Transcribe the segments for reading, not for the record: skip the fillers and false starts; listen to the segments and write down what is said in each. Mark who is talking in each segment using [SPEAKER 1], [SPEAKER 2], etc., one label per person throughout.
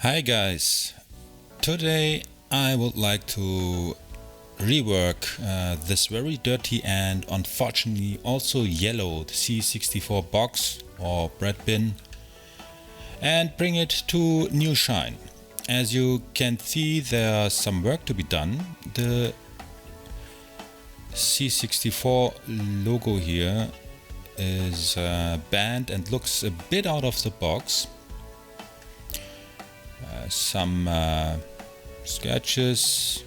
[SPEAKER 1] Hi guys, today I would like to rework this very dirty and unfortunately also yellowed C64 box or bread bin and bring it to new shine. As you can see, there's some work to be done. The C64 logo here is banned and looks a bit out of the box. Some sketches,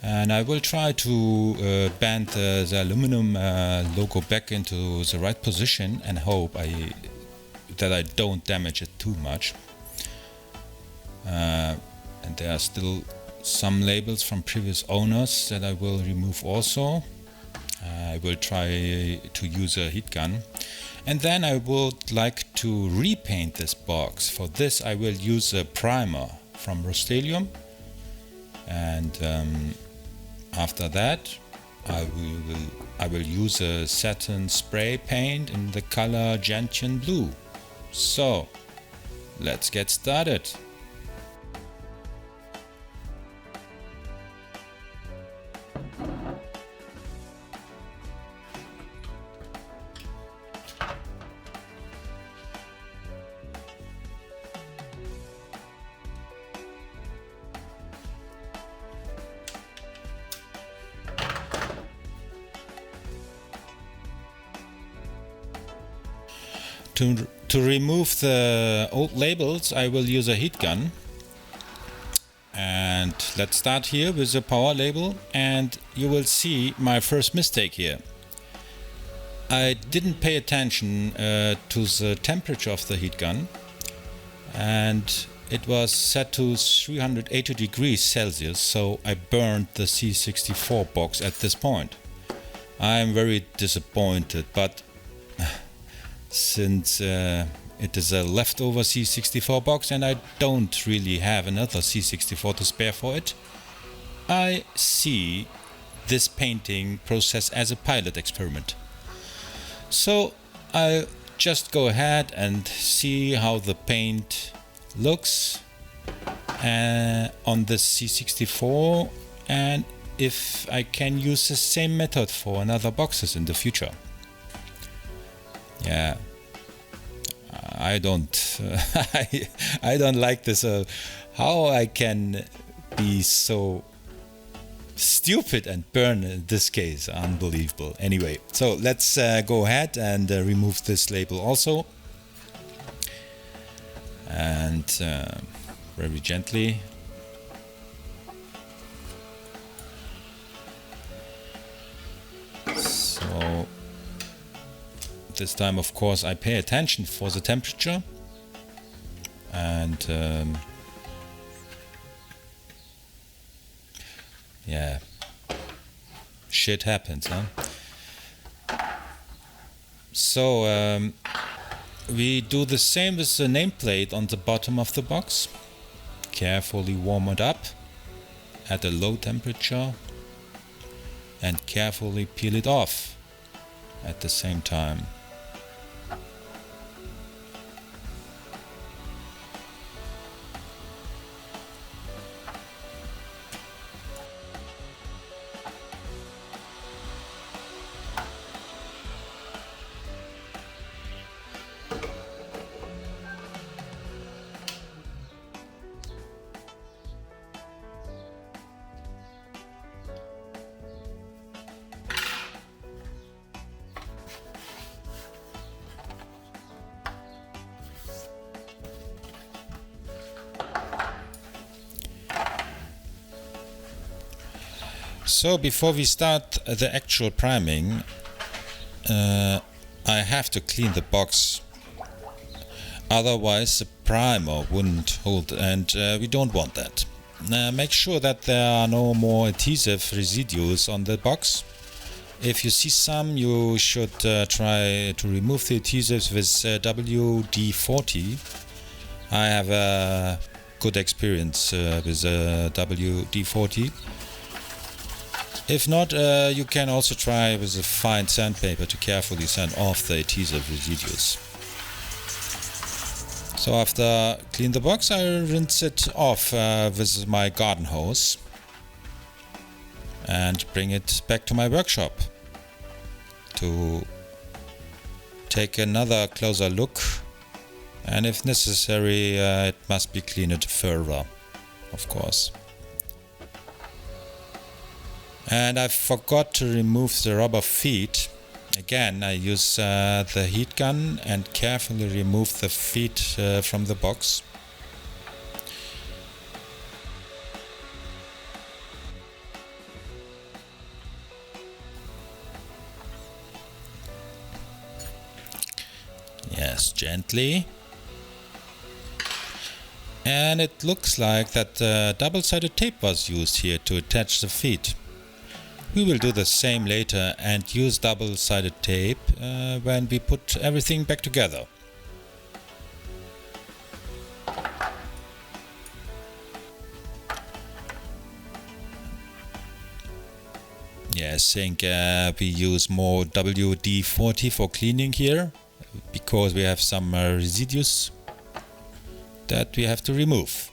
[SPEAKER 1] and I will try to bend the aluminum logo back into the right position and hope that I don't damage it too much. And there are still some labels from previous owners that I will remove also. I will try to use a heat gun. And then I would like to repaint this box. For this I will use a primer from Rost-Oleum, and after that I will use a satin spray paint in the color gentian blue. So let's get started. To remove the old labels, I will use a heat gun. And let's start here with the power label, and you will see my first mistake here. I didn't pay attention to the temperature of the heat gun, and it was set to 380 degrees Celsius, so I burned the C64 box at this point. I am very disappointed, but since it is a leftover C64 box and I don't really have another C64 to spare for it, I see this painting process as a pilot experiment. So I'll just go ahead and see how the paint looks on this C64 and if I can use the same method for another boxes in the future. Yeah, I don't I don't like this. How I can be so stupid and burn in this case, unbelievable. Anyway, so let's go ahead and remove this label also, and very gently. So this time, of course, I pay attention for the temperature, and yeah, shit happens, huh? So we do the same with the nameplate on the bottom of the box. Carefully warm it up at a low temperature and carefully peel it off at the same time. So before we start the actual priming, I have to clean the box, otherwise the primer wouldn't hold, and we don't want that. Make sure that there are no more adhesive residues on the box. If you see some, you should try to remove the adhesives with WD-40. I have a good experience with WD-40. If not, you can also try with a fine sandpaper to carefully sand off the adhesive residues. So after clean the box, I rinse it off with my garden hose and bring it back to my workshop to take another closer look, and if necessary it must be cleaned further, of course. And I forgot to remove the rubber feet. Again, I use the heat gun and carefully remove the feet from the box. Yes, gently. And it looks like that double-sided tape was used here to attach the feet. We will do the same later and use double-sided tape when we put everything back together. Yes, I think we use more WD-40 for cleaning here, because we have some residues that we have to remove.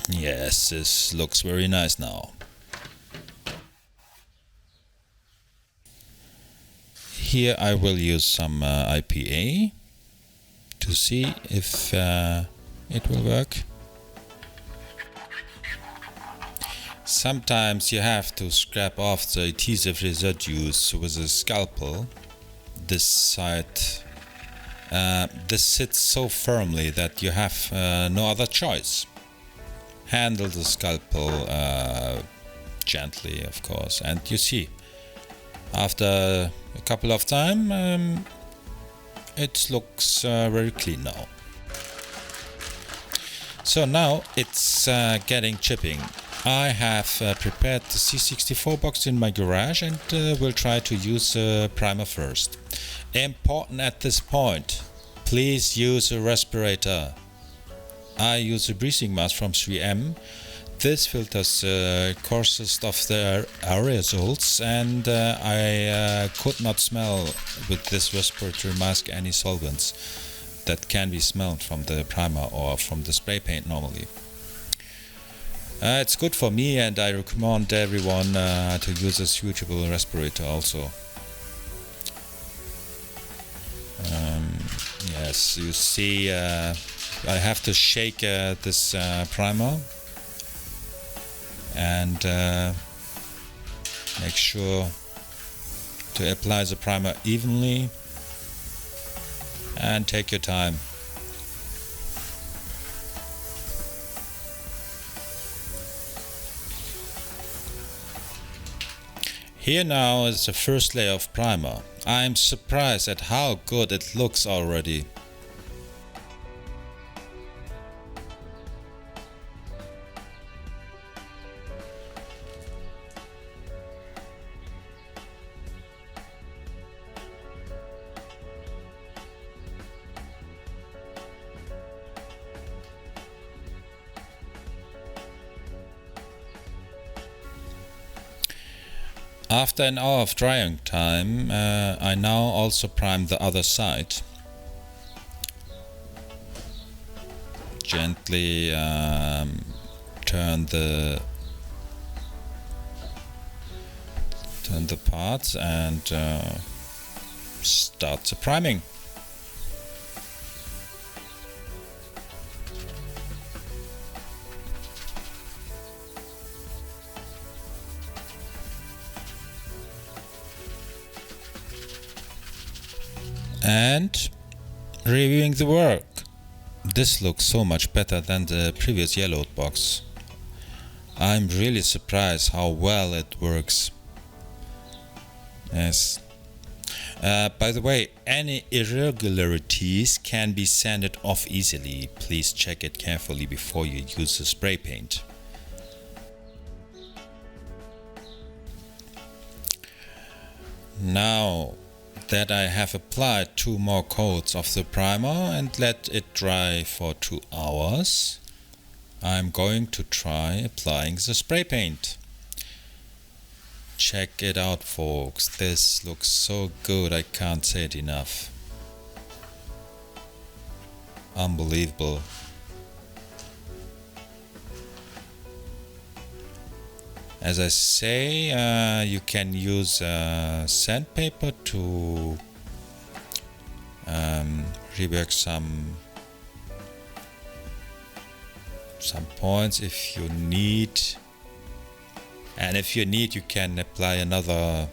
[SPEAKER 1] Yes, this looks very nice now. Here I will use some IPA to see if it will work. Sometimes you have to scrape off the adhesive residues with a scalpel. This side, this sits so firmly that you have no other choice. Handle the scalpel gently, of course, and you see, after a couple of time, it looks very clean now. So now it's getting chipping. I have prepared the C64 box in my garage and will try to use a primer first. Important at this point, please use a respirator. I use a breathing mask from 3M. This filters coarsest of the aerosols, and I could not smell with this respiratory mask any solvents that can be smelled from the primer or from the spray paint normally. It's good for me, and I recommend everyone to use a suitable respirator also. Yes, you see, I have to shake this primer and make sure to apply the primer evenly, and take your time. Here now is the first layer of primer. I'm surprised at how good it looks already. After an hour of drying time, I now also prime the other side. Gently turn the parts and start the priming. And reviewing the work. This looks so much better than the previous yellowed box. I'm really surprised how well it works. Yes. By the way, any irregularities can be sanded off easily. Please check it carefully before you use the spray paint. Now that I have applied 2 more coats of the primer and let it dry for 2 hours, I'm going to try applying the spray paint. Check it out, folks. This looks so good, I can't say it enough. Unbelievable. As I say, you can use sandpaper to rework some points if you need. And if you need, you can apply another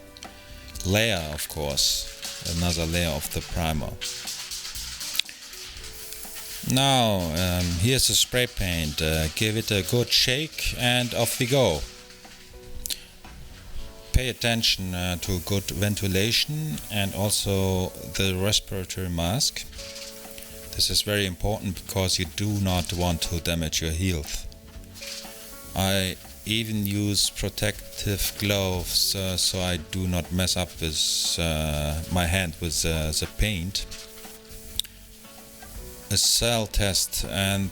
[SPEAKER 1] layer, of course, another layer of the primer. Now, here's the spray paint. Give it a good shake and off we go. Pay attention to good ventilation and also the respiratory mask. This is very important because you do not want to damage your health. I even use protective gloves so I do not mess up with my hand with the paint. A cell test and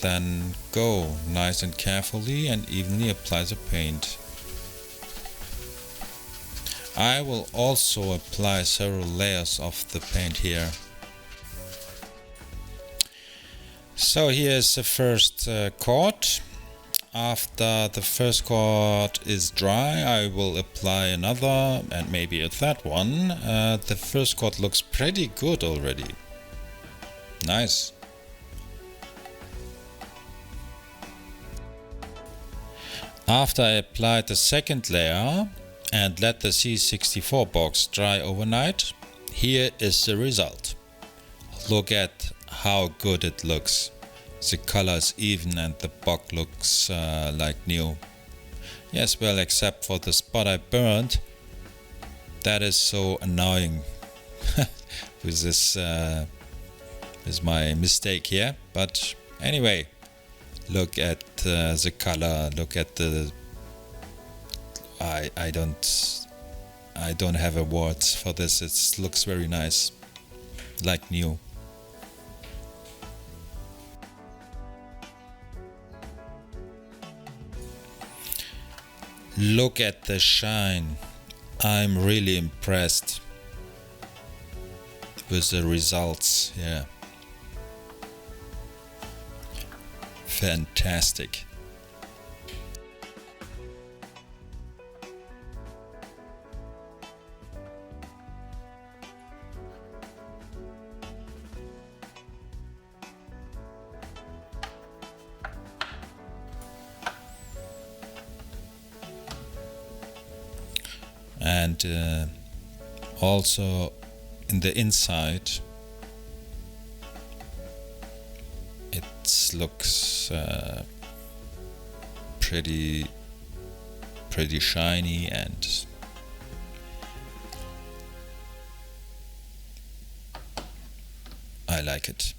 [SPEAKER 1] then go nice and carefully and evenly apply the paint. I will also apply several layers of the paint here. So here's the first coat. After the first coat is dry, I will apply another and maybe a third one. The first coat looks pretty good already. Nice. After I applied the second layer and let the C64 box dry overnight, here is the result. Look at how good it looks. The color is even and the box looks like new. Yes, well, except for the spot I burned. That is so annoying. With this is my mistake here. But anyway, look at the color. Look at the. I don't have words for this. It looks very nice, like new. Look at the shine. I'm really impressed with the results. Yeah, fantastic. And also in the inside it looks pretty shiny, and I like it.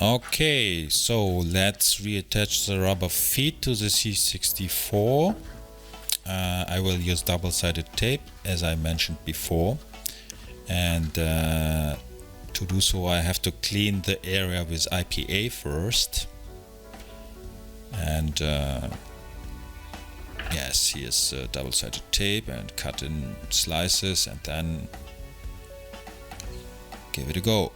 [SPEAKER 1] Okay, so let's reattach the rubber feet to the C64. I will use double-sided tape as I mentioned before, and to do so I have to clean the area with IPA first. And yes, here's double-sided tape, and cut in slices and then give it a go.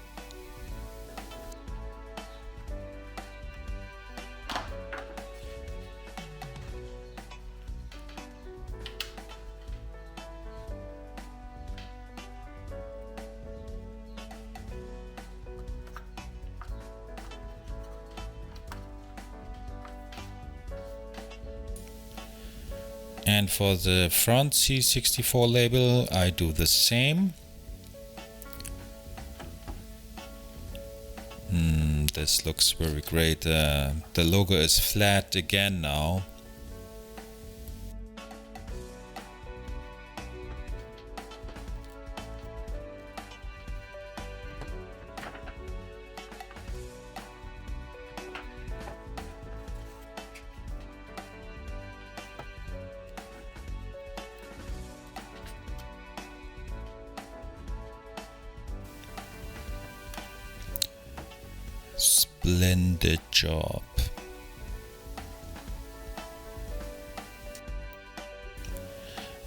[SPEAKER 1] And for the front C64 label, I do the same. This looks very great. The logo is flat again now. blended job.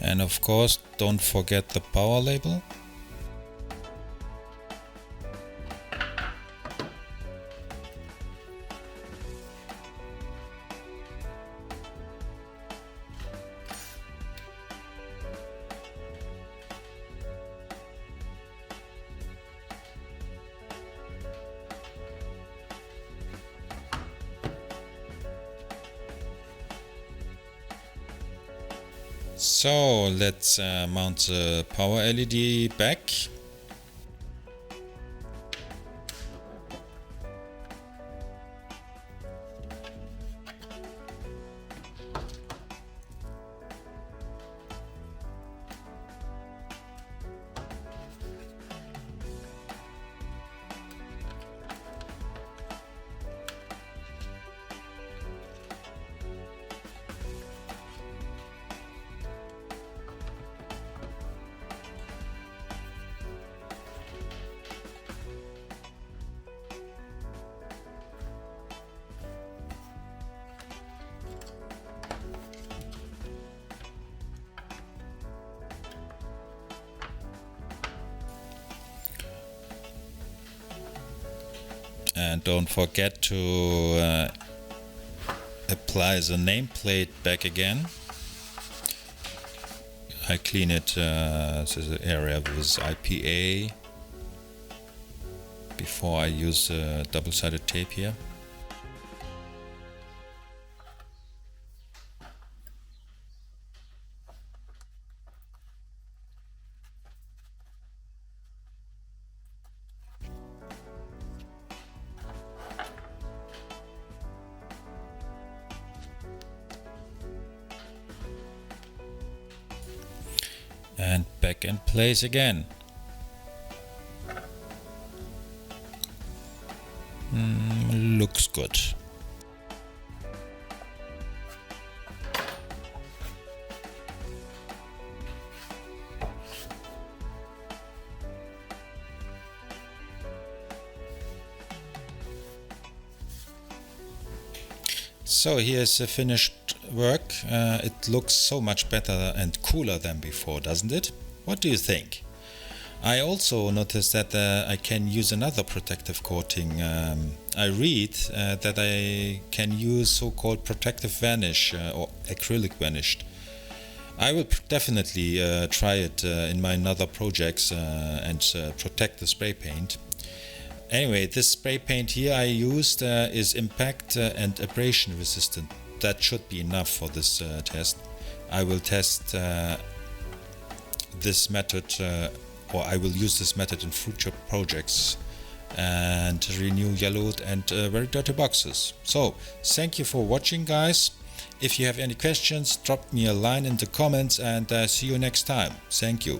[SPEAKER 1] And of course, don't forget the power label. So let's mount the power LED back. And don't forget to apply the nameplate back again. I clean it, this is the area with IPA before I use double-sided tape here. And back in place again. Looks good. So here's the finished work. It looks so much better and cooler than before, doesn't it? What do you think? I also noticed that I can use another protective coating. I read that I can use so-called protective varnish or acrylic varnish. I will definitely try it in my other projects and protect the spray paint. Anyway, this spray paint here I used is impact and abrasion resistant. That should be enough for this test. I will test this method, or I will use this method in future projects and renew yellowed and very dirty boxes. So, thank you for watching, guys. If you have any questions, drop me a line in the comments, and see you next time. Thank you.